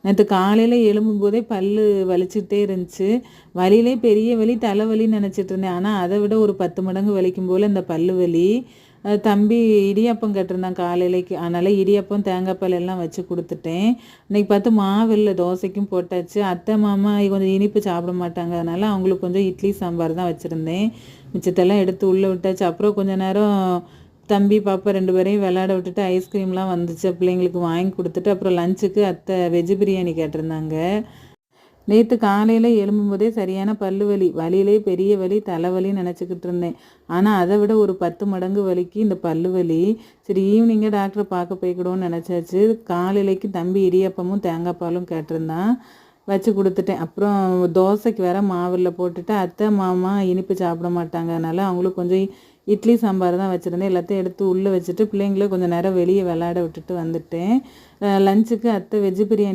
நேற்று காலையில் எழும்பும்போதே பல்லு வலிச்சுக்கிட்டே இருந்துச்சு. வலியிலே பெரிய வலி தலைவலின்னு நினச்சிட்டு இருந்தேன். ஆனால் அதை விட ஒரு 10 மடங்கு வலிக்கும் போல் இந்த பல்லு வலி. தம்பி இடியாப்பம் கேட்டிருந்தான் காலையிலைக்கு. அதனால் இடியாப்பம் தேங்காய் பால் எல்லாம் வச்சு கொடுத்துட்டேன். இன்றைக்கி பார்த்து மாவு இல்லை, தோசைக்கும் போட்டாச்சு. அத்தை மாமா கொஞ்சம் இனிப்பு சாப்பிட மாட்டாங்க, அதனால் அவங்களுக்கு கொஞ்சம் இட்லி சாம்பார் தான் வச்சுருந்தேன். மிச்சத்தெல்லாம் எடுத்து உள்ளே விட்டாச்சு. அப்புறம் கொஞ்சம் நேரம் தம்பி பாப்பா 2 பேரையும் விளையாட விட்டுட்டு ஐஸ்கிரீம்லாம் வந்துச்சு பிள்ளைங்களுக்கு வாங்கி கொடுத்துட்டு அப்புறம் லஞ்சுக்கு அத்தை வெஜ் பிரியாணி கேட்டிருந்தாங்க. நேற்று காலையில் எழும்பும்போதே சரியான பல்லு வலி, வலியிலே பெரிய வலி தலைவலின்னு நினச்சிக்கிட்டு இருந்தேன். ஆனால் அதை விட ஒரு 10 மடங்கு வலிக்கு இந்த பல்லு வலி. சரி ஈவினிங்கே டாக்டரை பார்க்க போய்க்கிடுவோன்னு நினச்சாச்சு. காலையிலைக்கு தம்பி இடியாப்பமும் தேங்காய் பாலும் கேட்டிருந்தான், வச்சு கொடுத்துட்டேன். அப்புறம் தோசைக்கு வேற மாவில் போட்டுட்டு அத்தை மாமா இனிப்பு சாப்பிட மாட்டாங்க, அதனால் அவங்களுக்கு கொஞ்சம் இட்லி சாம்பார் தான் வச்சுருந்தேன். எல்லாத்தையும் எடுத்து உள்ளே வச்சுட்டு பிள்ளைங்கள கொஞ்சம் நேரம் வெளியே விளையாட விட்டுட்டு வந்துட்டேன். லஞ்சுக்கு அத்தை வெஜ் பிரியாணி